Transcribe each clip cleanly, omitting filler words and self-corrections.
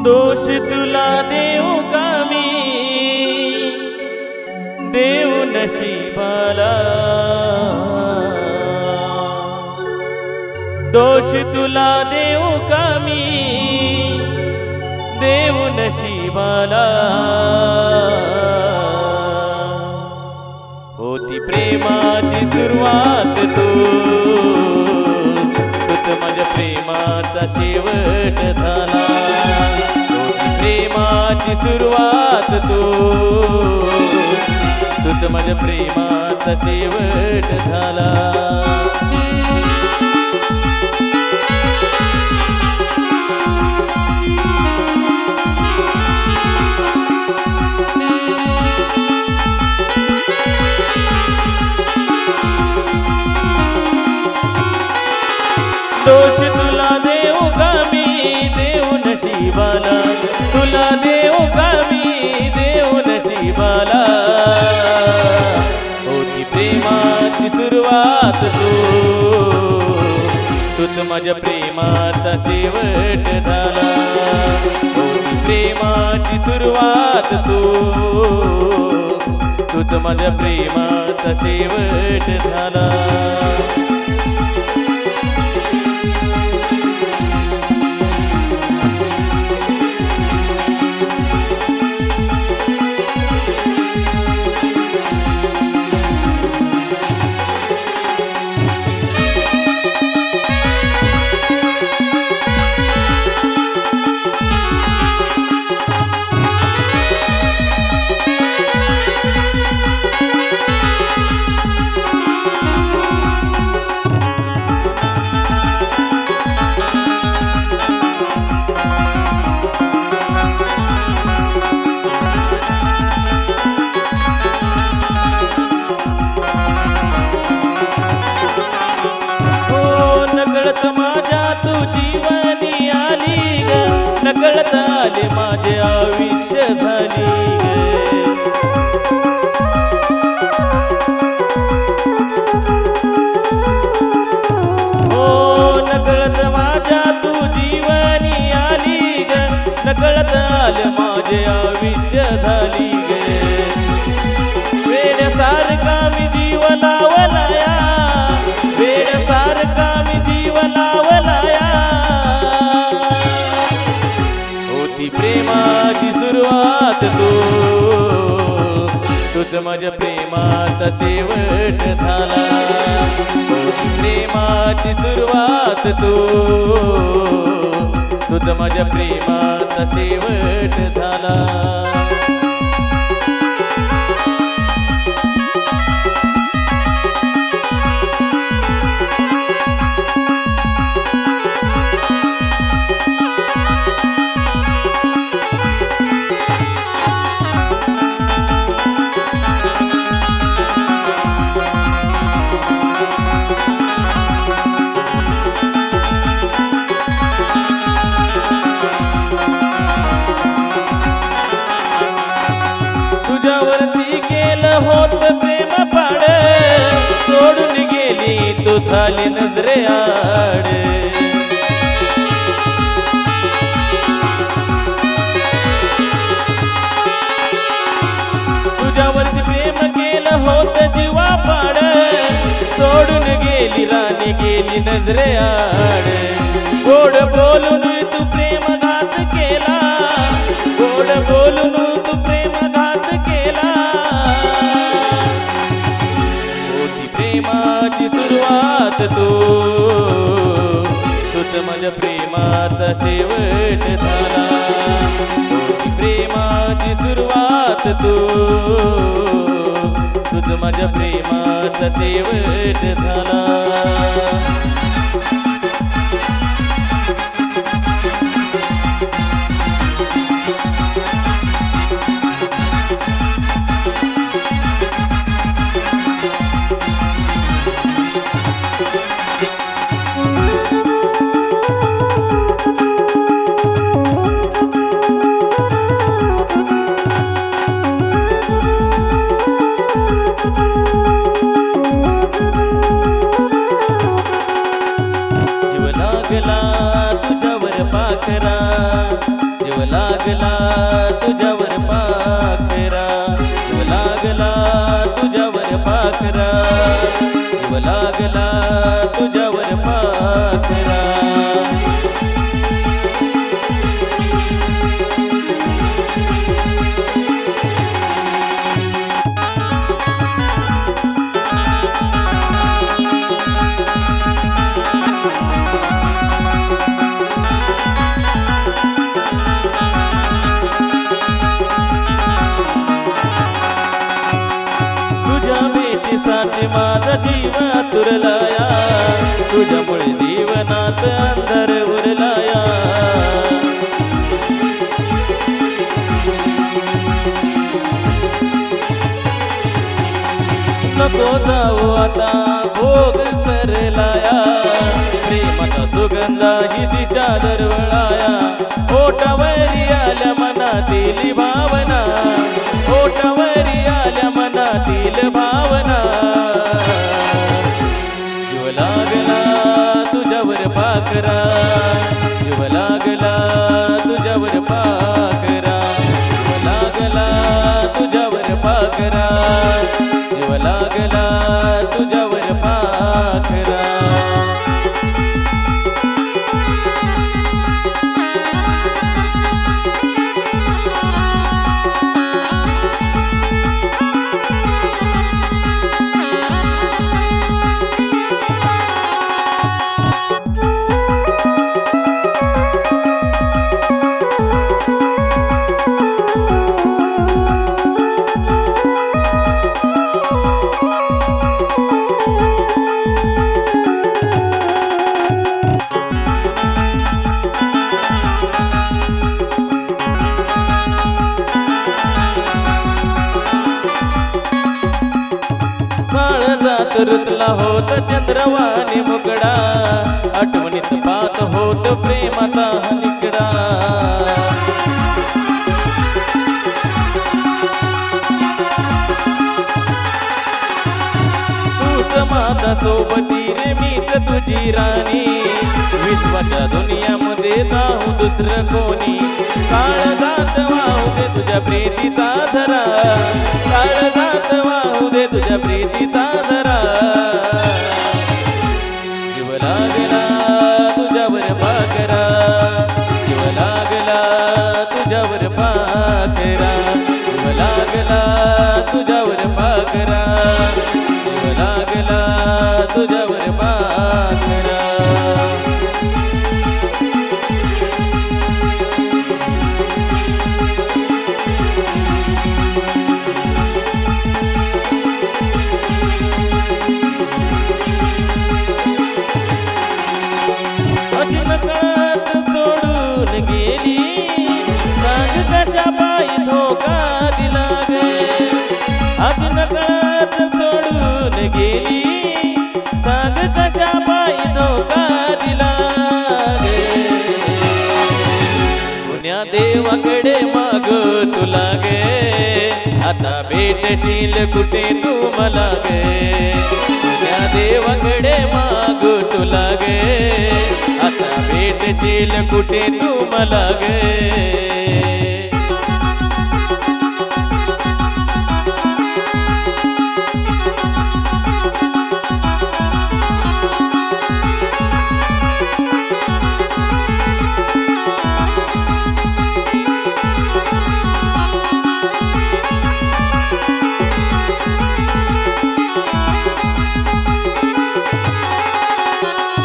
दोष तुला देऊ का मी देऊ नशिबाला, दोष तुला देऊ का मी देऊ नशिबाला। होती प्रेमाची सुरुवात तूच माझ्या प्रेमाचा शेवट झाला। होती प्रेमाची सुरुवात तूच माझ्या प्रेमाचा शेवट झाला। दोष तुला देऊ का मी देऊ नशिबाला, तुला देऊ का मी देऊ नशिबाला। होती प्रेमाची सुरुवात तूच माझ्या प्रेमाचा शेवट झाला। होती प्रेमाची सुरुवात तूच माझ्या प्रेमाचा शेवट झाला। नकळत आले माझे आयुष्य झाली हो, नकळत माझ्या तू जीवनी आली ग, नकळत आले माझे आयुष्य झाली ग। वेड्यासारखा मी जीव लावलाया, वेड्यासारखा मी जीव लावलाया। प्रेमाची सुरुवात तूच माझ्या प्रेमाचा शेवट झाला। प्रेमाची सुरुवात तूच माझ्या प्रेमाचा शेवट झाला। तुझ्यावरती केलं होत प्रेम पाड, सोडून गेली तू झाली नजरे आड। तुझ्यावरती प्रेम केलं होत जीवा पाड, सोडून गेली राणी गेली नजरे आड। गोड बोलून तू प्रेम घात केला, गोड बोलून तू प्रेम घात केला। होती प्रेमाची सुरुवात तूच माझ्या प्रेमाचा शेवट झाला। होती प्रेमाची सुरुवात तूच माझ्या प्रेमाचा शेवट झाला। लागला तुझ्यावर पाखरा, जीव लागला तुझ्यावर पाखरा, जीव लागला तुझ्यावर पाखरा. माझा जीव तुरलाया, तुझ्यामुळे जीवनात अंधार उरलाया. नको जाऊ आता भोग सरलाया, प्रेमाचा सुगंधा ही दिशा दरवळाया. ओठावरी आल्या मनातील भावना, ओठावरी आल्या मनातील भावना. जीव लागला तुझ्यावर पाखरा, जीव लागला तुझ्यावर पाखरा, जीव लागला तुझ्यावर पाखरा, जीव लागला तुझ्यावर पाखरा. ऋतला होत चंद्रवाणी मुगडा, आठवणीत पात होत प्रेमाचा निकडा. तूच माझा सोबती रे मीच तुझी राणी, विश्वाच्या दुनियामध्ये जाऊ दुसरं कोणी. काळजात वाहू दे तुझ्या प्रीतीचा झरा, काळजात वाहू दे तुझ्या प्रीतीचा झरा. जीव लागला तुझ्यावर पाखरा, जीव लागला तुझ्यावर पाखरा, जीव लागला तुझ्यावर पाखरा, जीव लागला तुझ्यावर पाखरा. नकळत सोडून गेली, सांग कशा पायी धोका दिला गे. आज नकळत सोडून गेली, सांग कशा पायी धोका दिला गे. पुण्या देवाकडे माग तुला गे, आता भेटशील कुठे तू मला गे. पुण्या देवाकडे माग तुला गे, आता भेटशील कुठे तू मला गे.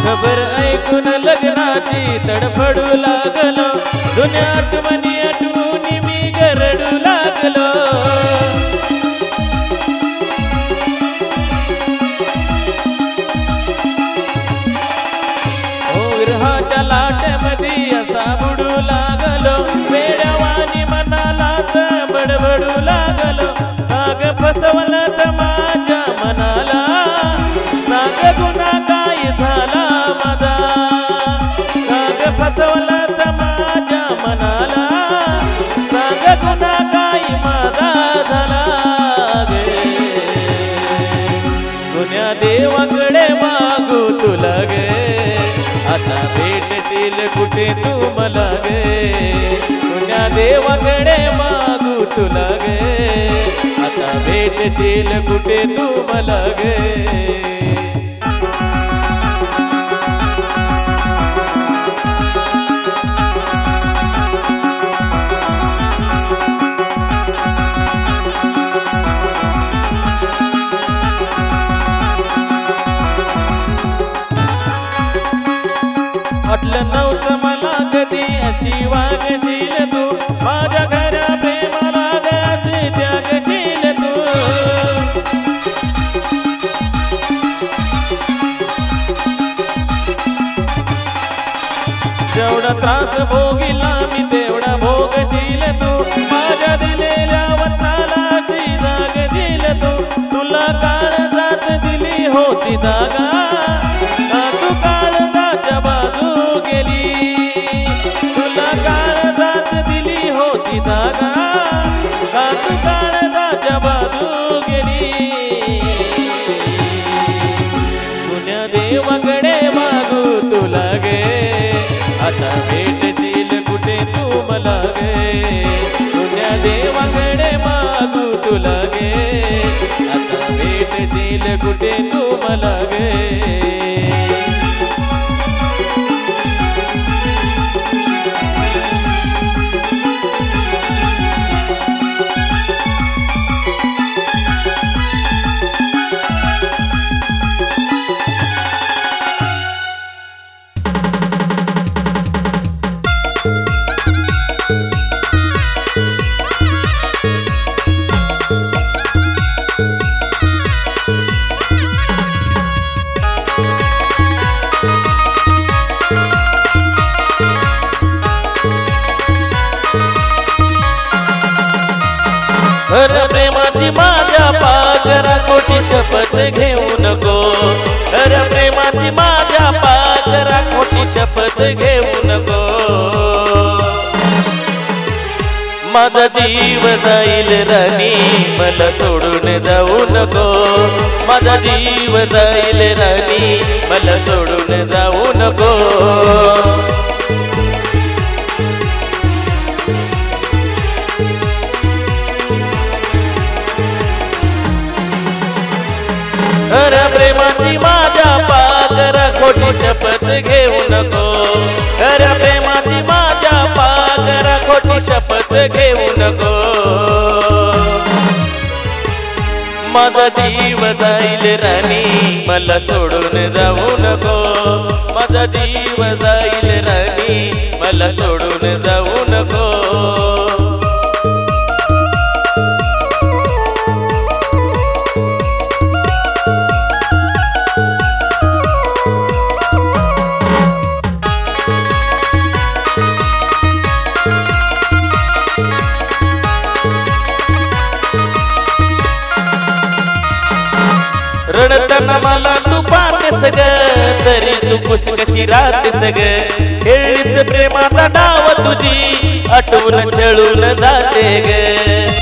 खबर ऐकून लग्नाची तडफडू लागलो, जुन्या आठवणी आठवून मी गरडू लागलो. विरहाच्या लाटेमध्ये असा बुडू लागलो, वेड्यावानी मनालाच बडबडू लागलो. माग फसवलंच माझ्या मनाला, सांग गुन्हा काय झाला माझा. सांग फसवलंच माझ्या मनाला, सांग गुन्हा काय माझा झाला गे. गुन्ह्या देवाकडे मागू तुला गे, आता भेटशील कुठे कुठे तू मला गे पुण्या देवाकडे मागू तुला गे आता भेटशील कुठे तू मला गे वाटलं नव्हतं मला कधी अशी वागशील तू माझ्या घरा प्रेमाला ग अशी त्यागशील तू जेवढा त्रास भोगिला मी तेवढा भोगशील तू माझ्या दिलेल्या वताला अशी जागशील तू तुला काळजात दिली होती जागा तू काळजाच्या बाजू तुला काळजात दिली होती जागा का तू काळजाच्या बाजू गेली पुण्या देवाकडे मागू तुला गे आता भेटशील कुठे तू मला गे पुण्या देवाकडे मागू तुला गे आता भेटशील कुठे तू मला गे अरे प्रेमाची माझ्या पाकरा खोटी शपथ घेऊ नको अरे प्रेमाची माझ्या पाकरा खोटी शपथ घेऊ नको माझा जीव जाईल राणी मला सोडून जाऊ नको माझा जीव जाईल राणी मला सोडून जाऊ नको अरे प्रेमाची माझ्या पाकरा खोटी शपथ घेऊ नको अरे प्रेमाची माझ्या पाकरा खोटी शपथ घेऊ नको माझा जीव जाईल राणी मला सोडून जाऊ नको माझा जीव जाईल राणी मला सोडून जाऊ नको रडताना मला तू पाहतेस ग तरी तू खुश कशी राहतेस ग खेळलीस प्रेमाचा डाव तुझी आठवून छळून जाते ग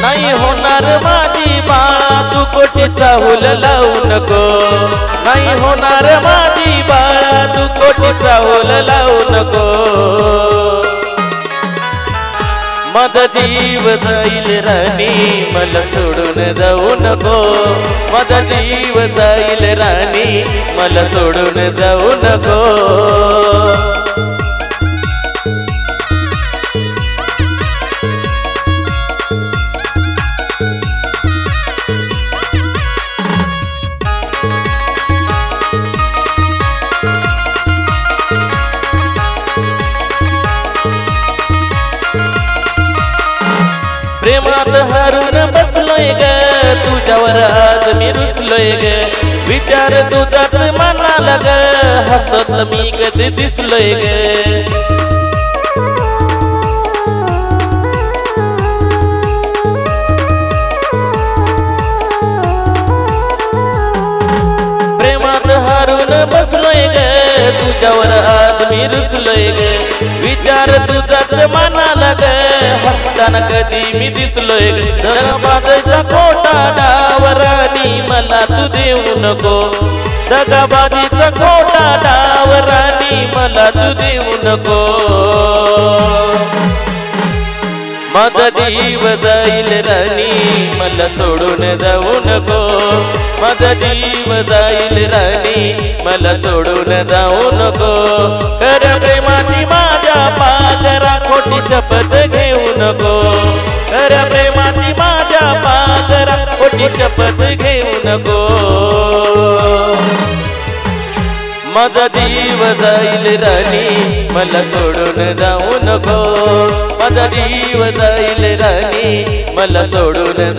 नाही होणार माझी बाळा तू कोटीचा हुल लावू नको नाही होणार माझी बाळा तू कोटीचा हुल लावू नको माझा जीव जाईल राणी मला सोडून जाऊ नको माझा जीव जाईल राणी मला सोडून जाऊ नको प्रेमात हरून बसलोय ग तुझ्यावर आज मी रुसलोय ग विचार तुझाच मनाला ग हसत मी कधी दिसलोय ग प्रेमात हरून बसलोय ग तुझ्यावर आज मी रुसलोय ग विचार तुझाच मनाला ग हसताना कधी मी दिसलोय ग दगाबाजीचा खोटा डाव राणी मला तू देऊ नको दगाबाजीचा खोटा डाव राणी मला तू देऊ नको माझा जीव जाईल राणी मला सोडून जाऊ नको माझा जीव जाईल राणी मला सोडून जाऊ नको खऱ्या प्रेमाची माझ्या पागरा खोटी शपथ घेऊ नको खऱ्या प्रेमाची माझ्या पागरा खोटी शपथ घेऊ नको माझा जीव जाईल राणी मला सोडून जाऊ नको माझा जीव जाईल राणी मला सोडून